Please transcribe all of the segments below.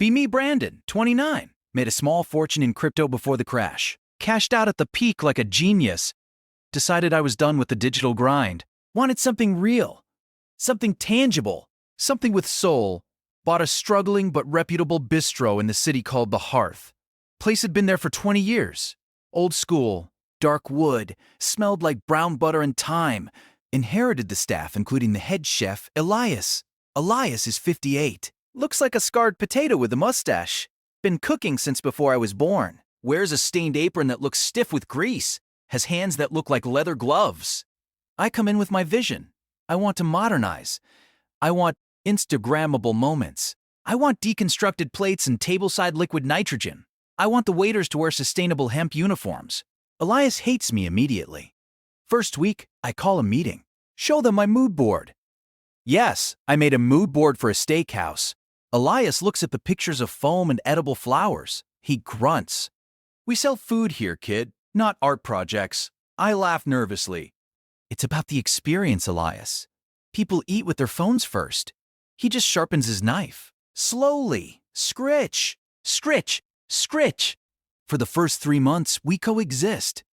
Be me, Brandon, 29. Made a small fortune in crypto before the crash. Cashed out at the peak like a genius. Decided I was done with the digital grind. Wanted something real. Something tangible. Something with soul. Bought a struggling but reputable bistro in the city called The Hearth. Place had been there for 20 years. Old school, dark wood, smelled like brown butter and thyme. Inherited the staff, including the head chef, Elias. Elias is 58. Looks like a scarred potato with a mustache. Been cooking since before I was born. Wears a stained apron that looks stiff with grease. Has hands that look like leather gloves. I come in with my vision. I want to modernize. I want Instagrammable moments. I want deconstructed plates and tableside liquid nitrogen. I want the waiters to wear sustainable hemp uniforms. Elias hates me immediately. First week, I call a meeting. Show them my mood board. Yes, I made a mood board for a steakhouse. Elias looks at the pictures of foam and edible flowers. He grunts. We sell food here, kid, not art projects. I laugh nervously. It's about the experience, Elias. People eat with their phones first. He just sharpens his knife. Slowly. Scritch. Scritch. Scritch. For the first 3 months, we coexist.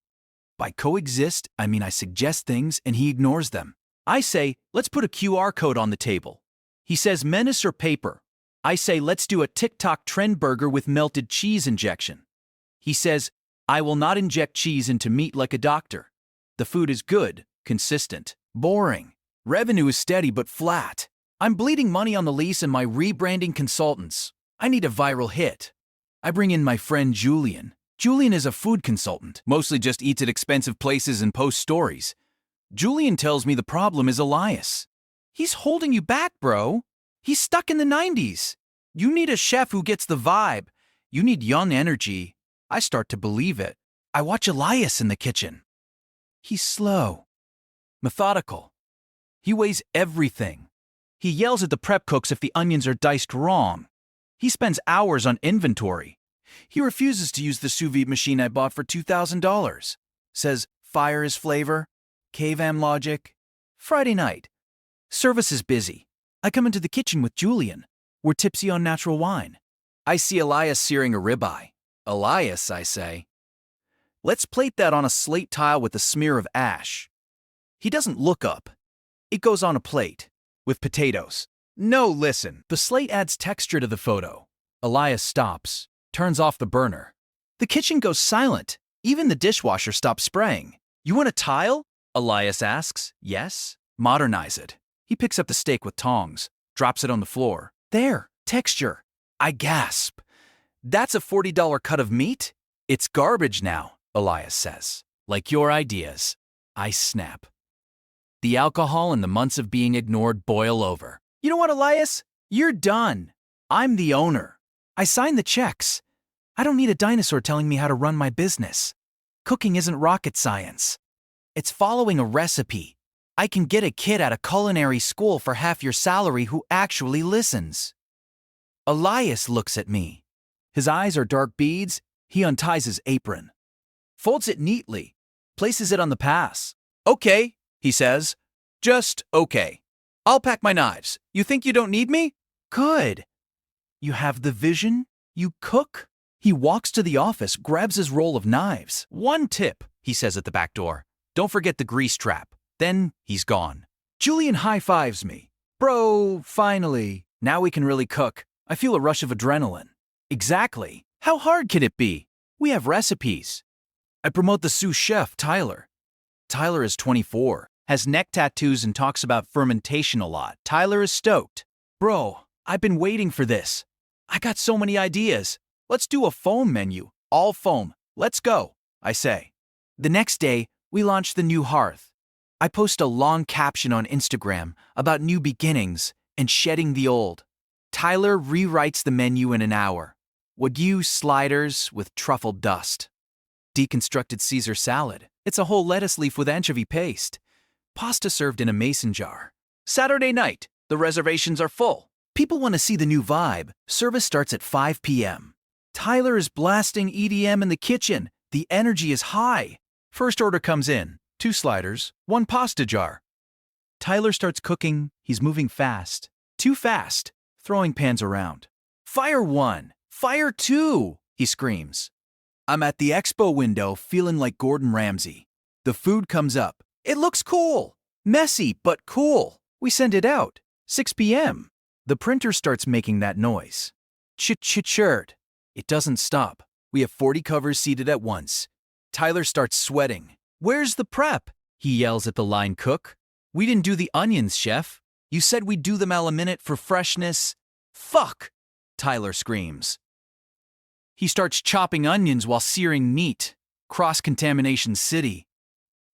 By coexist, I mean I suggest things and he ignores them. I say, let's put a QR code on the table. He says menace or paper. I say, let's do a TikTok trend burger with melted cheese injection. He says, I will not inject cheese into meat like a doctor. The food is good, consistent, boring. Revenue is steady but flat. I'm bleeding money on the lease and my rebranding consultants. I need a viral hit. I bring in my friend Julian. Julian is a food consultant, mostly just eats at expensive places and posts stories. Julian tells me the problem is Elias. He's holding you back, bro. He's stuck in the 90s. You need a chef who gets the vibe. You need young energy. I start to believe it. I watch Elias in the kitchen. He's slow, methodical. He weighs everything. He yells at the prep cooks if the onions are diced wrong. He spends hours on inventory. He refuses to use the sous vide machine I bought for $2,000. Says fire is flavor, KVAM logic. Friday night. Service is busy. I come into the kitchen with Julian. We're tipsy on natural wine. I see Elias searing a ribeye. Elias, I say. Let's plate that on a slate tile with a smear of ash. He doesn't look up. It goes on a plate. With potatoes. No, listen. The slate adds texture to the photo. Elias stops. Turns off the burner. The kitchen goes silent. Even the dishwasher stops spraying. You want a tile? Elias asks. Yes. Modernize it. He picks up the steak with tongs. Drops it on the floor. There. Texture. I gasp. That's a $40 cut of meat? It's garbage now, Elias says. Like your ideas. I snap. The alcohol and the months of being ignored boil over. You know what, Elias? You're done. I'm the owner. I sign the checks. I don't need a dinosaur telling me how to run my business. Cooking isn't rocket science. It's following a recipe. I can get a kid out of culinary school for half your salary who actually listens. Elias looks at me. His eyes are dark beads. He unties his apron. Folds it neatly. Places it on the pass. Okay, he says. Just okay. I'll pack my knives. You think you don't need me? Good. You have the vision? You cook? He walks to the office, grabs his roll of knives. One tip, he says at the back door. Don't forget the grease trap. Then he's gone. Julian high-fives me. Bro, finally. Now we can really cook. I feel a rush of adrenaline. Exactly. How hard can it be? We have recipes. I promote the sous chef, Tyler. Tyler is 24, has neck tattoos and talks about fermentation a lot. Tyler is stoked. Bro, I've been waiting for this. I got so many ideas. Let's do a foam menu. All foam. Let's go, I say. The next day, we launch the new hearth. I post a long caption on Instagram about new beginnings and shedding the old. Tyler rewrites the menu in an hour. Wagyu sliders with truffle dust. Deconstructed Caesar salad. It's a whole lettuce leaf with anchovy paste. Pasta served in a mason jar. Saturday night. The reservations are full. People want to see the new vibe. Service starts at 5 p.m. Tyler is blasting EDM in the kitchen. The energy is high. First order comes in. 2 sliders, 1 pasta jar. Tyler starts cooking. He's moving fast. Too fast. Throwing pans around. Fire 1! Fire 2! He screams. I'm at the expo window feeling like Gordon Ramsay. The food comes up. It looks cool. Messy, but cool. We send it out. 6 p.m. The printer starts making that noise. Ch-ch-chird. It doesn't stop. We have 40 covers seated at once. Tyler starts sweating. Where's the prep? He yells at the line cook. We didn't do the onions, chef. You said we'd do them a minute for freshness. Fuck! Tyler screams. He starts chopping onions while searing meat. Cross-contamination city.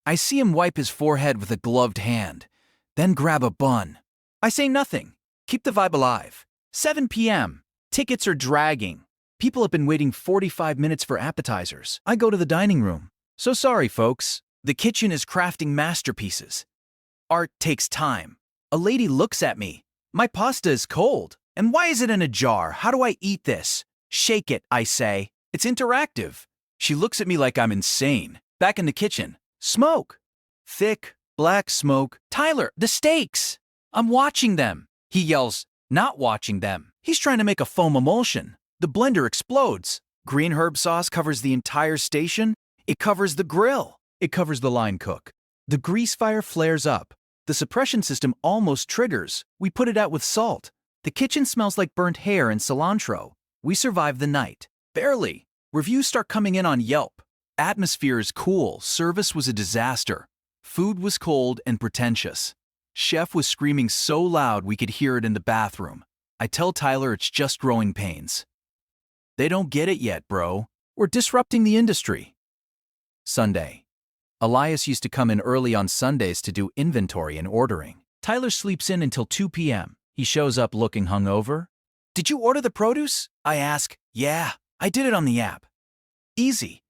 I see him wipe his forehead with a gloved hand, then grab a bun. I say nothing. Keep the vibe alive. 7 p.m. Tickets are dragging. People have been waiting 45 minutes for appetizers. I go to the dining room. So sorry, folks. The kitchen is crafting masterpieces. Art takes time. A lady looks at me. My pasta is cold. And why is it in a jar? How do I eat this? Shake it, I say. It's interactive. She looks at me like I'm insane. Back in the kitchen. Smoke. Thick, black smoke. Tyler, the steaks. I'm watching them. He yells, not watching them. He's trying to make a foam emulsion. The blender explodes. Green herb sauce covers the entire station. It covers the grill. It covers the line cook. The grease fire flares up. The suppression system almost triggers. We put it out with salt. The kitchen smells like burnt hair and cilantro. We survive the night. Barely. Reviews start coming in on Yelp. Atmosphere is cool. Service was a disaster. Food was cold and pretentious. Chef was screaming so loud we could hear it in the bathroom. I tell Tyler it's just growing pains. They don't get it yet, bro. We're disrupting the industry. Sunday. Elias used to come in early on Sundays to do inventory and ordering. Tyler sleeps in until 2 p.m. He shows up looking hungover. Did you order the produce? I ask. Yeah, I did it on the app. Easy.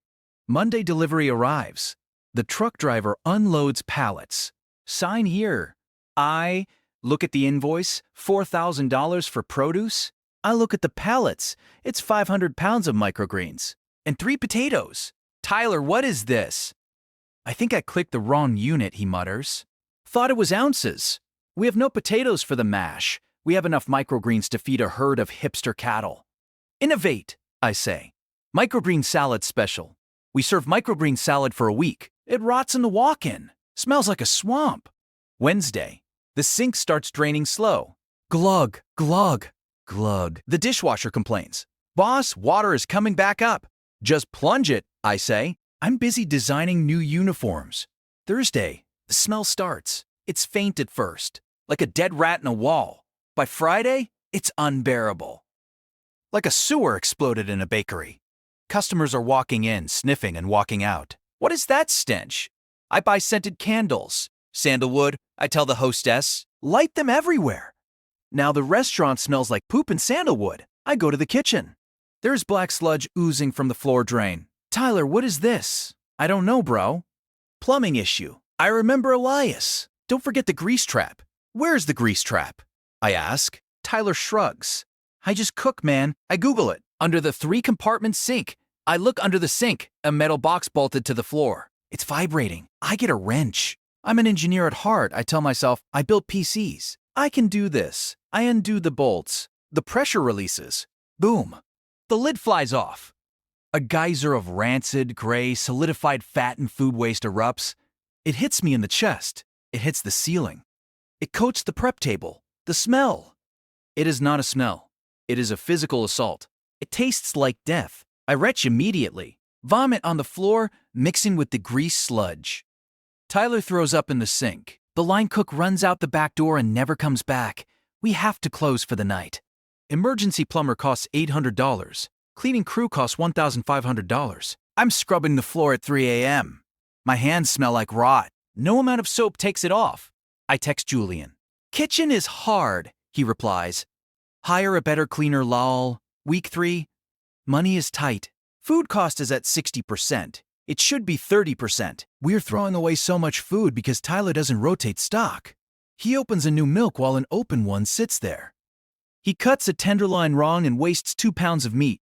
Monday delivery arrives. The truck driver unloads pallets. Sign here. I look at the invoice, $4,000 for produce. I look at the pallets. It's 500 pounds of microgreens. And 3 potatoes. Tyler, what is this? I think I clicked the wrong unit, he mutters. Thought it was ounces. We have no potatoes for the mash. We have enough microgreens to feed a herd of hipster cattle. Innovate, I say. Microgreen salad special. We serve microgreen salad for a week. It rots in the walk-in. Smells like a swamp. Wednesday. The sink starts draining slow. Glug, glug, glug. The dishwasher complains. Boss, water is coming back up. Just plunge it, I say. I'm busy designing new uniforms. Thursday. The smell starts. It's faint at first, like a dead rat in a wall. By Friday, it's unbearable. Like a sewer exploded in a bakery. Customers are walking in, sniffing, and walking out. What is that stench? I buy scented candles. Sandalwood, I tell the hostess. Light them everywhere. Now the restaurant smells like poop and sandalwood. I go to the kitchen. There's black sludge oozing from the floor drain. Tyler, what is this? I don't know, bro. Plumbing issue. I remember Elias. Don't forget the grease trap. Where's the grease trap? I ask. Tyler shrugs. I just cook, man. I Google it. Under the 3-compartment sink. I look under the sink, a metal box bolted to the floor. It's vibrating. I get a wrench. I'm an engineer at heart. I tell myself, I built PCs. I can do this. I undo the bolts. The pressure releases. Boom. The lid flies off. A geyser of rancid, gray, solidified fat and food waste erupts. It hits me in the chest. It hits the ceiling. It coats the prep table. The smell. It is not a smell. It is a physical assault. It tastes like death. I retch immediately. Vomit on the floor, mixing with the grease sludge. Tyler throws up in the sink. The line cook runs out the back door and never comes back. We have to close for the night. Emergency plumber costs $800. Cleaning crew costs $1,500. I'm scrubbing the floor at 3 a.m. My hands smell like rot. No amount of soap takes it off. I text Julian. Kitchen is hard, he replies. Hire a better cleaner, lol. Week 3. Money is tight. Food cost is at 60%. It should be 30%. We're throwing away so much food because Tyler doesn't rotate stock. He opens a new milk while an open one sits there. He cuts a tenderloin wrong and wastes 2 pounds of meat.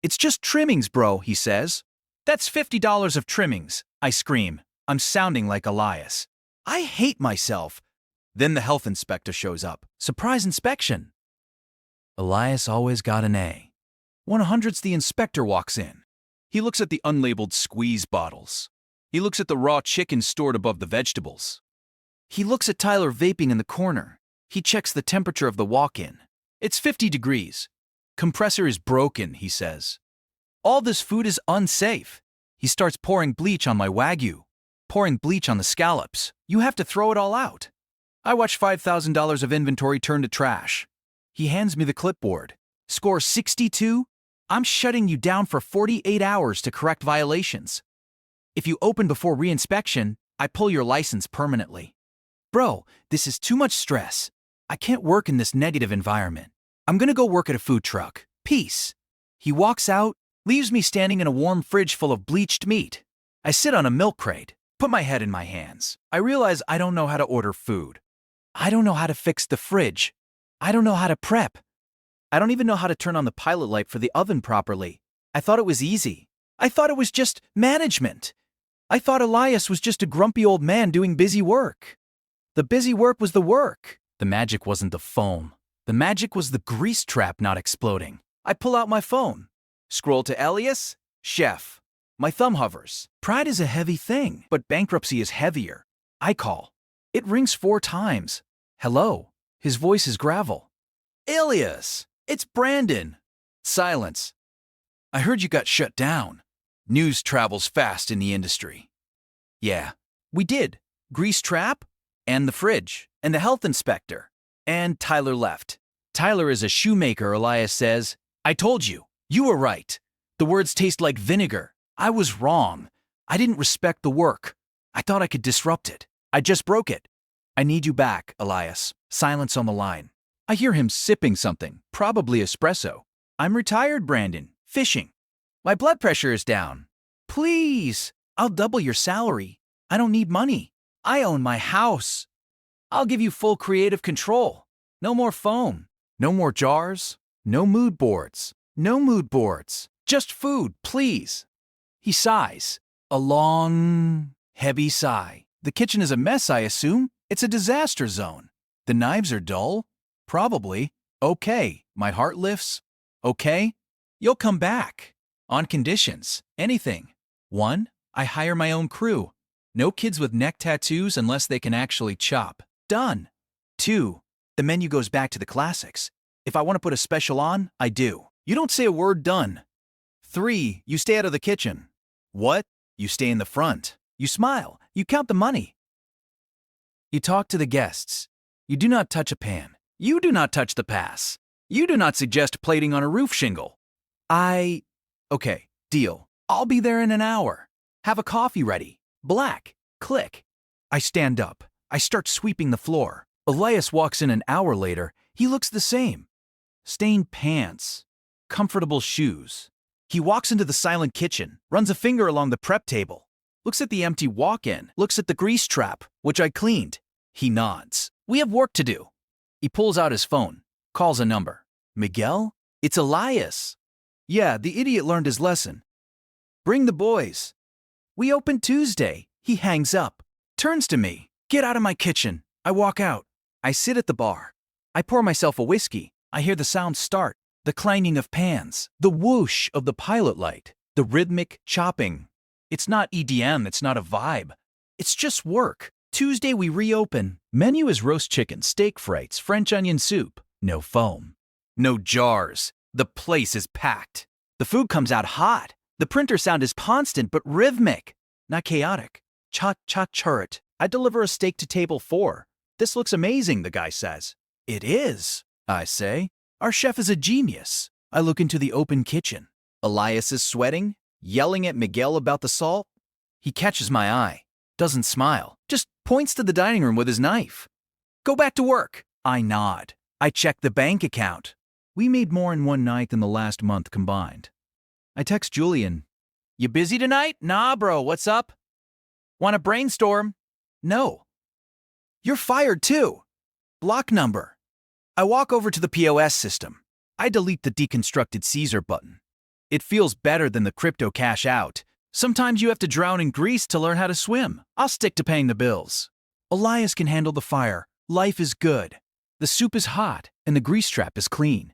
It's just trimmings, bro, he says. That's $50 of trimmings, I scream. I'm sounding like Elias. I hate myself. Then the health inspector shows up. Surprise inspection. Elias always got an A. 100's the inspector walks in. He looks at the unlabeled squeeze bottles. He looks at the raw chicken stored above the vegetables. He looks at Tyler vaping in the corner. He checks the temperature of the walk-in. It's 50 degrees. Compressor is broken, he says. All this food is unsafe. He starts pouring bleach on my Wagyu, pouring bleach on the scallops. You have to throw it all out. I watch $5,000 of inventory turn to trash. He hands me the clipboard. Score 62? I'm shutting you down for 48 hours to correct violations. If you open before reinspection, I pull your license permanently. Bro, this is too much stress. I can't work in this negative environment. I'm gonna go work at a food truck. Peace. He walks out, leaves me standing in a warm fridge full of bleached meat. I sit on a milk crate, put my head in my hands. I realize I don't know how to order food. I don't know how to fix the fridge. I don't know how to prep. I don't even know how to turn on the pilot light for the oven properly. I thought it was easy. I thought it was just management. I thought Elias was just a grumpy old man doing busy work. The busy work was the work. The magic wasn't the foam. The magic was the grease trap not exploding. I pull out my phone. Scroll to Elias, chef. My thumb hovers. Pride is a heavy thing, but bankruptcy is heavier. I call. It rings 4 times. Hello. His voice is gravel. Elias, it's Brandon. Silence. I heard you got shut down. News travels fast in the industry. Yeah, we did. Grease trap, and the fridge, and the health inspector. And Tyler left. Tyler is a shoemaker, Elias says. I told you. You were right. The words taste like vinegar. I was wrong. I didn't respect the work. I thought I could disrupt it. I just broke it. I need you back, Elias. Silence on the line. I hear him sipping something, probably espresso. I'm retired, Brandon. Fishing. My blood pressure is down. Please, I'll double your salary. I don't need money. I own my house. I'll give you full creative control. No more phone. No more jars. No mood boards. No mood boards. Just food, please. He sighs. A long, heavy sigh. The kitchen is a mess, I assume. It's a disaster zone. The knives are dull? Probably. Okay. My heart lifts. Okay. You'll come back. On conditions. Anything. 1. I hire my own crew. No kids with neck tattoos unless they can actually chop. Done. 2. The menu goes back to the classics. If I want to put a special on, I do. You don't say a word. Done. 3. You stay out of the kitchen. What? You stay in the front. You smile. You count the money. You talk to the guests. You do not touch a pan. You do not touch the pass. You do not suggest plating on a roof shingle. Okay, deal. I'll be there in an hour. Have a coffee ready. Black. Click. I stand up. I start sweeping the floor. Elias walks in an hour later. He looks the same. Stained pants. Comfortable shoes. He walks into the silent kitchen, runs a finger along the prep table, looks at the empty walk-in, looks at the grease trap, which I cleaned. He nods. We have work to do. He pulls out his phone, calls a number. Miguel? It's Elias. Yeah, the idiot learned his lesson. Bring the boys. We open Tuesday. He hangs up, turns to me. Get out of my kitchen. I walk out. I sit at the bar. I pour myself a whiskey. I hear the sound start, the clanging of pans, the whoosh of the pilot light, the rhythmic chopping. It's not EDM, it's not a vibe. It's just work. Tuesday we reopen. Menu is roast chicken, steak frites, French onion soup. No foam. No jars. The place is packed. The food comes out hot. The printer sound is constant but rhythmic, not chaotic. Cha-cha-churret. I deliver a steak to table 4. This looks amazing, the guy says. It is, I say. Our chef is a genius. I look into the open kitchen. Elias is sweating, yelling at Miguel about the salt. He catches my eye, doesn't smile, just points to the dining room with his knife. Go back to work. I nod. I check the bank account. We made more in one night than the last month combined. I text Julian. You busy tonight? Nah, bro, what's up? Want to brainstorm? No. You're fired too. Block number. I walk over to the POS system. I delete the deconstructed Caesar button. It feels better than the crypto cash out. Sometimes you have to drown in grease to learn how to swim. I'll stick to paying the bills. Elias can handle the fire. Life is good. The soup is hot and the grease trap is clean.